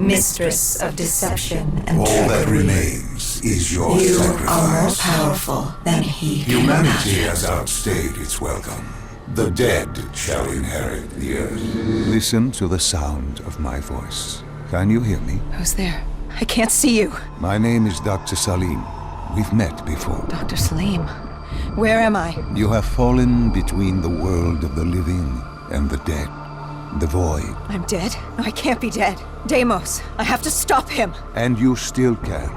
mistress of deception and All that trickery. remains is your You sacrifice. are more powerful than he can Humanity imagine. has outstayed its welcome. The dead shall inherit the earth. Listen to the sound of my voice. Can you hear me? Who's there? I can't see you. My name is Dr. Salim. We've met before. Dr. Salim. Where am I? You have fallen between the world of the living and the dead. The void. I'm dead? No, I can't be dead. Deimos, I have to stop him. And you still can.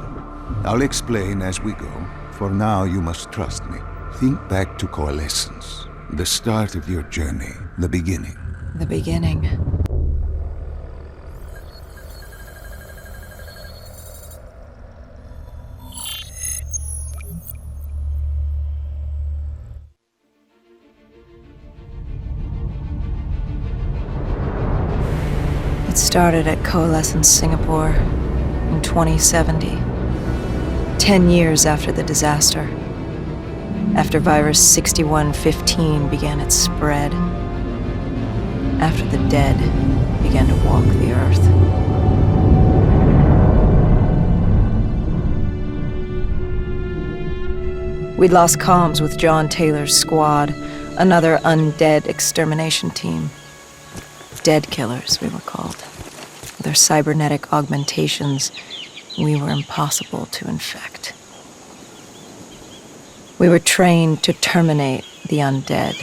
I'll explain as we go. For now, you must trust me. Think back to Coalescence. The start of your journey. The beginning. The beginning. It started at Coalescence Singapore in 2070. 10 years after the disaster. After Virus 6115 began its spread. After the dead began to walk the earth. We'd lost comms with John Taylor's squad, another undead extermination team. Dead killers, we were called. With our cybernetic augmentations, we were impossible to infect. We were trained to terminate the undead.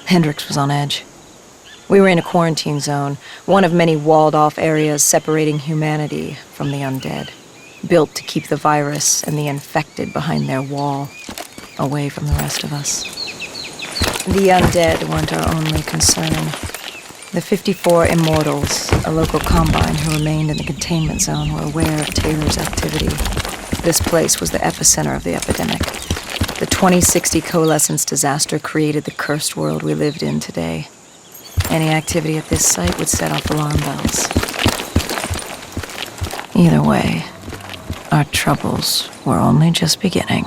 Hendricks was on edge. We were in a quarantine zone, one of many walled-off areas separating humanity from the undead, built to keep the virus and the infected behind their wall, away from the rest of us. The undead weren't our only concern. The 54 Immortals, a local combine who remained in the containment zone, were aware of Taylor's activity. This place was the epicenter of the epidemic. The 2060 Coalescence disaster created the cursed world we lived in today. Any activity at this site would set off alarm bells. Either way, our troubles were only just beginning.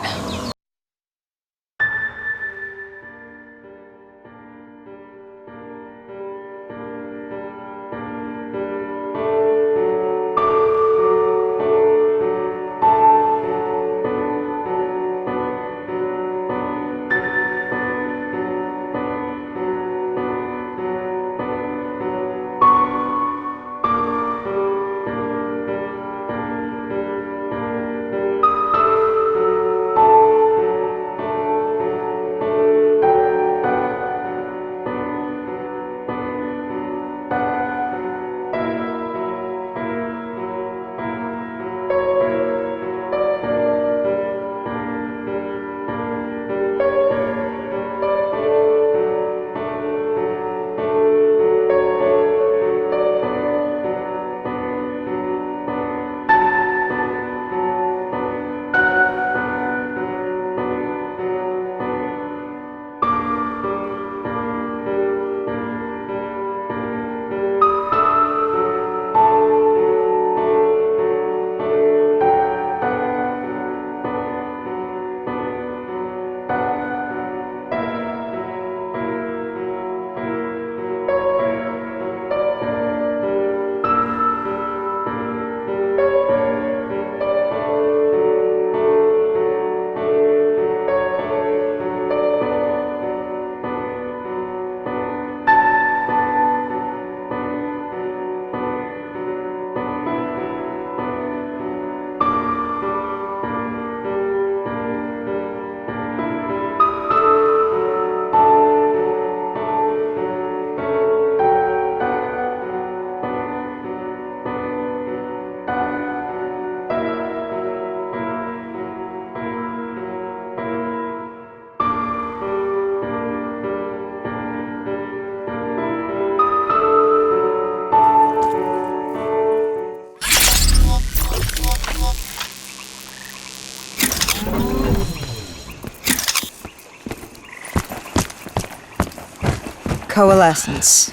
Coalescence.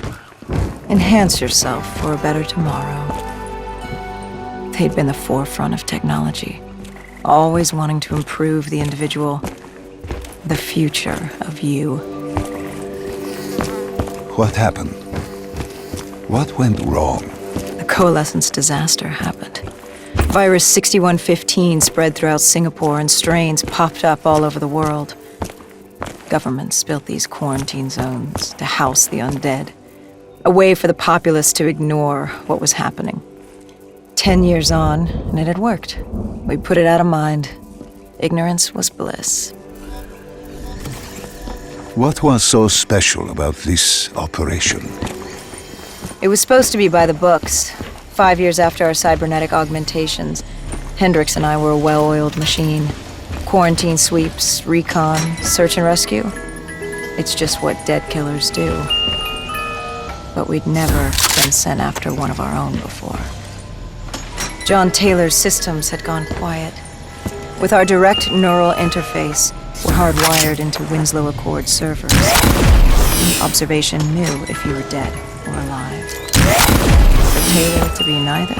Enhance yourself for a better tomorrow. They'd been the forefront of technology. always wanting to improve the individual, the future of you. What happened? What went wrong? The coalescence disaster happened. Virus 6115 spread throughout Singapore and strains popped up all over the world. Governments built these quarantine zones to house the undead, a way for the populace to ignore what was happening. 10 years on, and it had worked. We put it out of mind. Ignorance was bliss. What was so special about this operation? It was supposed to be by the books. 5 years after our cybernetic augmentations, Hendricks and I were a well-oiled machine. Quarantine sweeps, recon, search and rescue. It's just what dead killers do. But we'd never been sent after one of our own before. John Taylor's systems had gone quiet. With our direct neural interface, we're hardwired into Winslow Accord servers. Observation knew if you were dead or alive. For Taylor to be neither,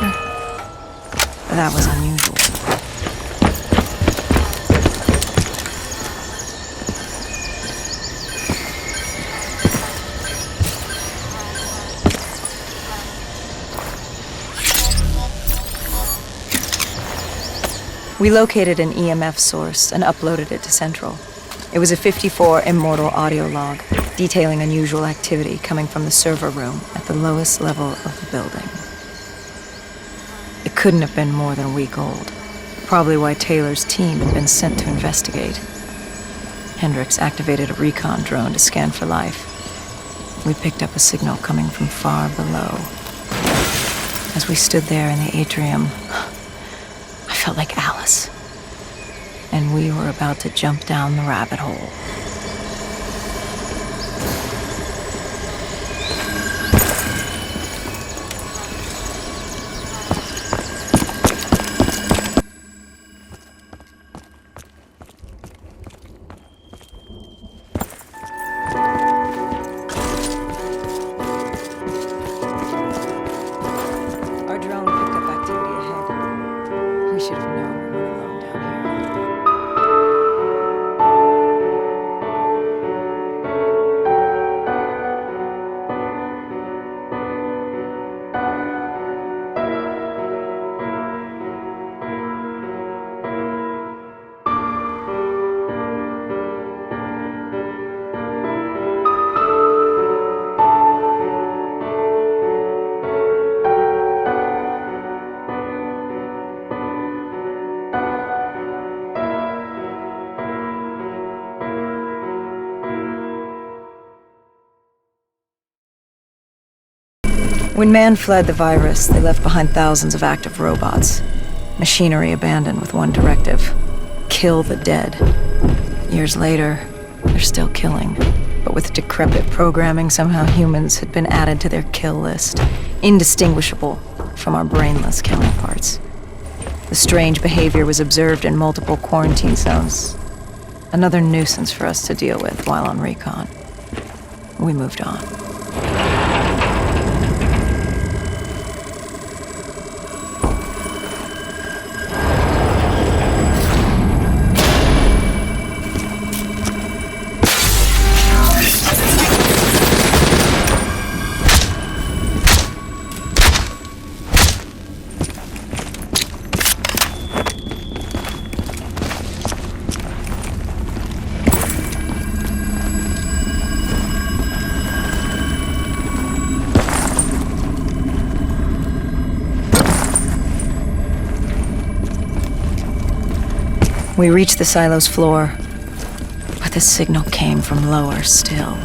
that was unusual. We located an EMF source and uploaded it to Central. It was a 54 immortal audio log detailing unusual activity coming from the server room at the lowest level of the building. It couldn't have been more than a week old, probably why Taylor's team had been sent to investigate. Hendricks activated a recon drone to scan for life. We picked up a signal coming from far below. As we stood there in the atrium, I felt like Alice. And we were about to jump down the rabbit hole. Our drone picked up activity ahead. We should have known we weren't alone down here. When man fled the virus, they left behind thousands of active robots. Machinery abandoned with one directive: kill the dead. Years later, they're still killing. But with decrepit programming, somehow humans had been added to their kill list, indistinguishable from our brainless counterparts. The strange behavior was observed in multiple quarantine zones. Another nuisance for us to deal with while on recon. We moved on. We reached the silo's floor, but the signal came from lower still.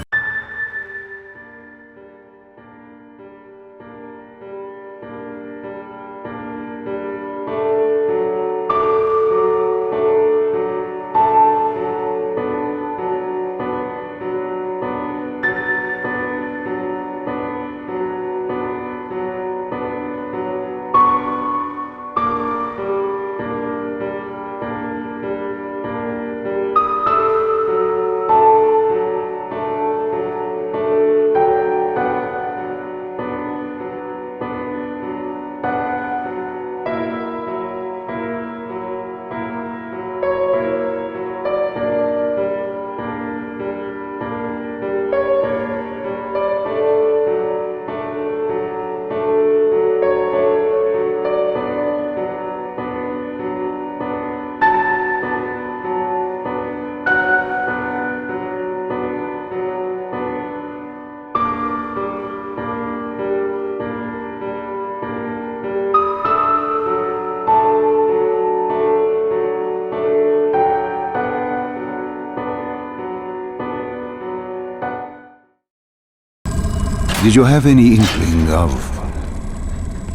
Did you have any inkling of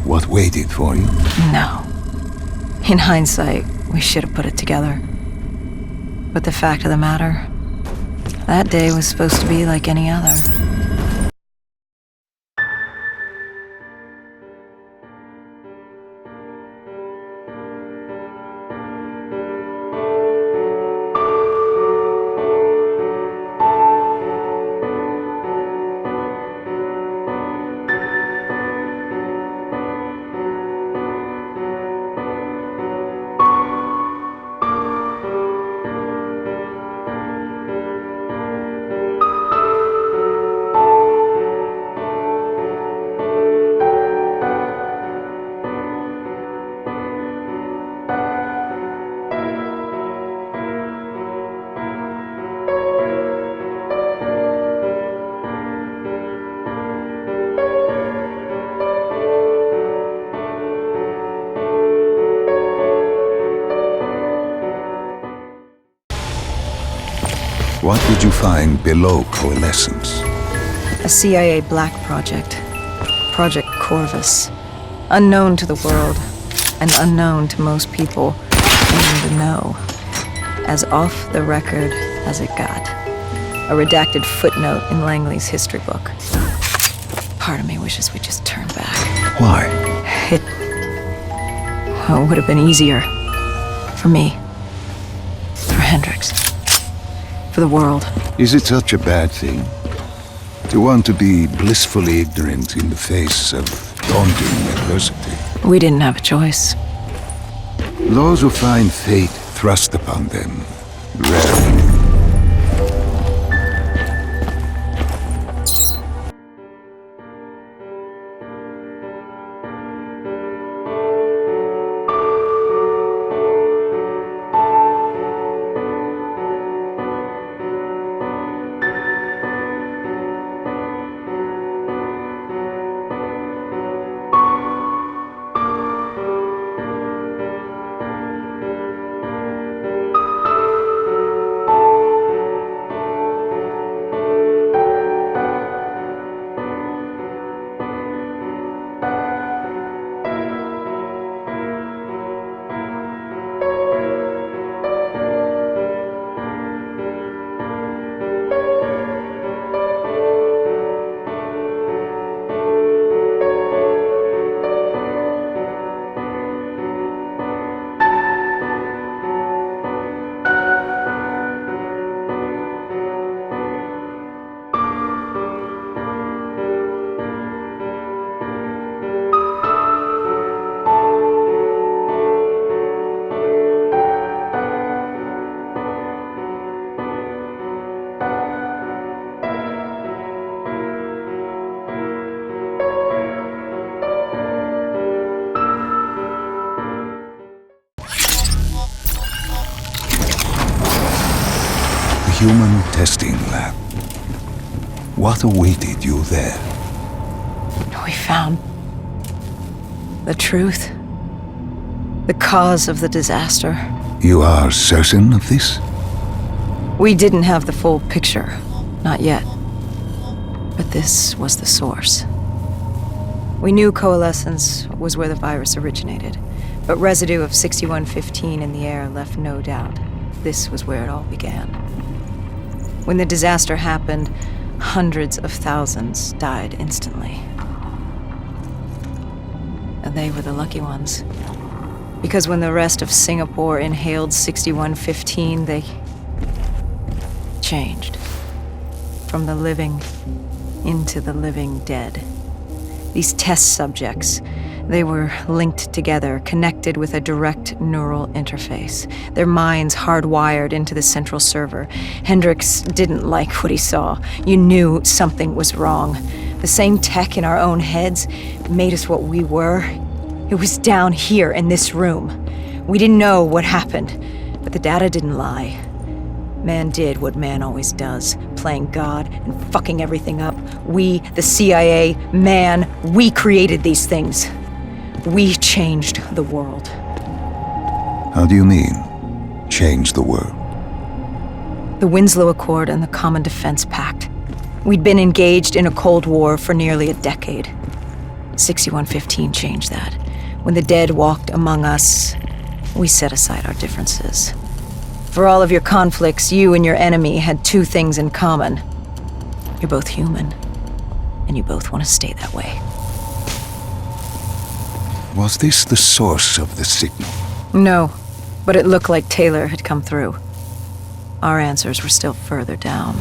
what waited for you? No. In hindsight, we should have put it together. But the fact of the matter, that day was supposed to be like any other. What did you find below Coalescence? A CIA black project. Project Corvus. Unknown to the world, and unknown to most people in the know. As off the record as it got. A redacted footnote in Langley's history book. Part of me wishes we just turned back. Why? It would have been easier. For me. For Hendricks. For the world. Is it such a bad thing? To want to be blissfully ignorant in the face of daunting adversity? We didn't have a choice. Those who find fate thrust upon them rarely. Human testing lab. What awaited you there? We found the truth. The cause of the disaster. You are certain of this? We didn't have the full picture. Not yet. But this was the source. We knew Coalescence was where the virus originated, but residue of 6115 in the air left no doubt. This was where it all began. When the disaster happened, hundreds of thousands died instantly. And they were the lucky ones. Because when the rest of Singapore inhaled 6115, they changed. From the living into the living dead. These test subjects, they were linked together, connected with a direct neural interface. Their minds hardwired into the central server. Hendricks didn't like what he saw. You knew something was wrong. The same tech in our own heads made us what we were. It was down here in this room. We didn't know what happened, but the data didn't lie. Man did what man always does, playing God and fucking everything up. We, the CIA, man, we created these things. We changed the world. How do you mean, change the world? The Winslow Accord and the Common Defense Pact. We'd been engaged in a Cold War for nearly a decade. 6115 changed that. When the dead walked among us, we set aside our differences. For all of your conflicts, you and your enemy had two things in common. You're both human, and you both want to stay that way. Was this the source of the signal? No, but it looked like Taylor had come through. Our answers were still further down.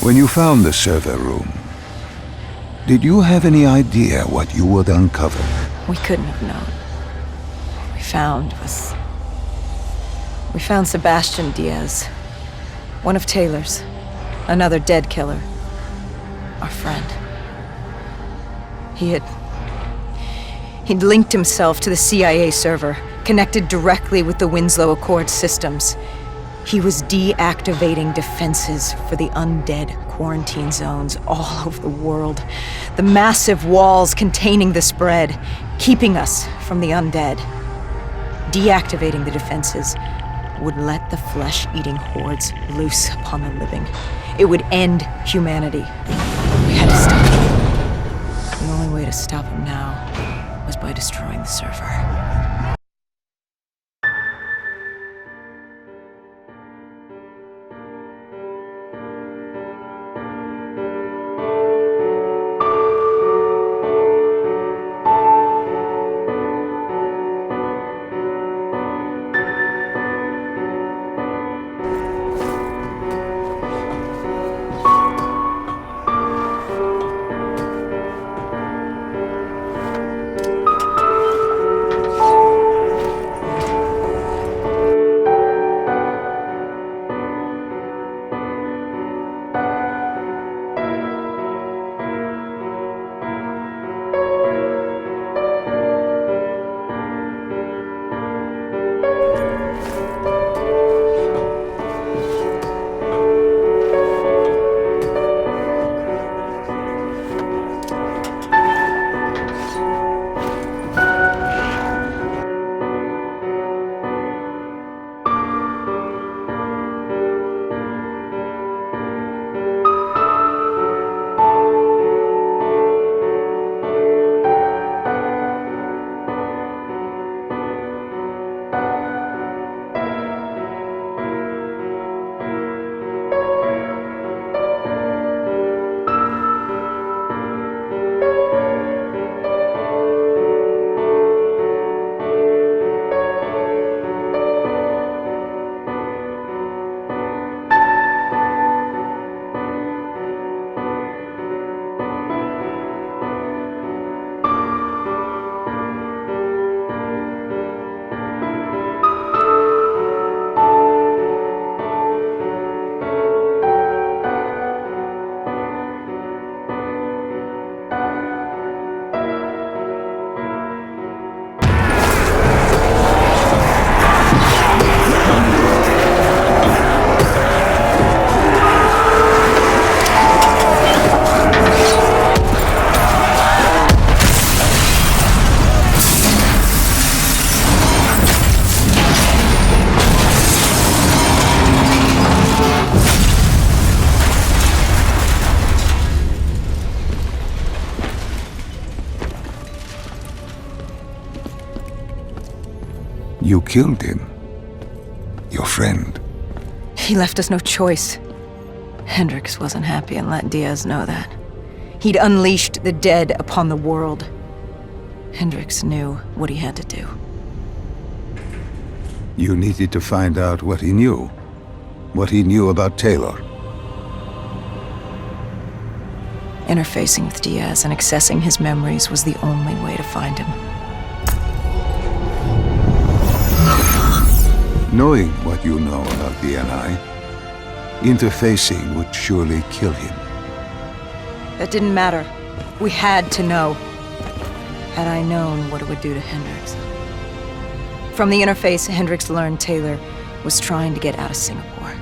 When you found the server room, did you have any idea what you would uncover? We couldn't have known. What we found Sebastian Diaz, one of Taylor's, another dead killer, our friend. He'd linked himself to the CIA server, connected directly with the Winslow Accord systems. He was deactivating defenses for the undead quarantine zones all over the world. The massive walls containing the spread, keeping us from the undead. Deactivating the defenses would let the flesh-eating hordes loose upon the living. It would end humanity. We had to stop him. The only way to stop him now was by destroying the server. You killed him. Your friend. He left us no choice. Hendricks wasn't happy and let Diaz know that. He'd unleashed the dead upon the world. Hendricks knew what he had to do. You needed to find out what he knew. What he knew about Taylor. Interfacing with Diaz and accessing his memories was the only way to find him. Knowing what you know about the NI, interfacing would surely kill him. That didn't matter. We had to know. Had I known what it would do to Hendricks. From the interface, Hendricks learned Taylor was trying to get out of Singapore.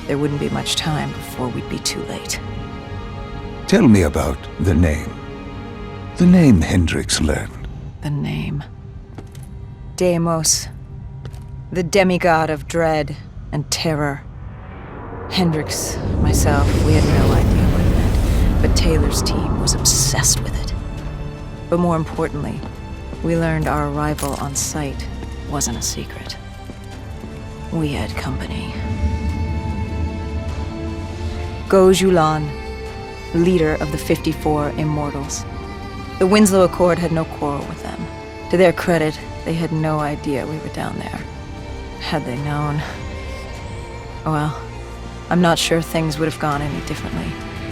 There wouldn't be much time before we'd be too late. Tell me about the name. The name Hendricks learned. The name. Deimos. The demigod of dread and terror. Hendricks, myself, we had no idea what it meant, but Taylor's team was obsessed with it. But more importantly, we learned our arrival on site wasn't a secret. We had company. Go Julan, leader of the 54 Immortals. The Winslow Accord had no quarrel with them. To their credit, they had no idea we were down there. Had they known... well, I'm not sure things would have gone any differently.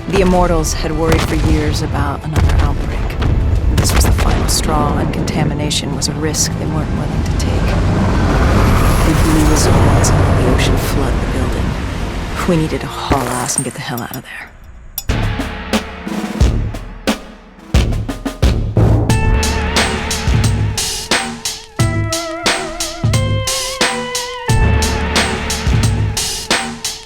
The Immortals had worried for years about another outbreak. This was the final straw, and contamination was a risk they weren't willing to take. We blew the zones and let the ocean flood the building. We needed to haul ass and get the hell out of there.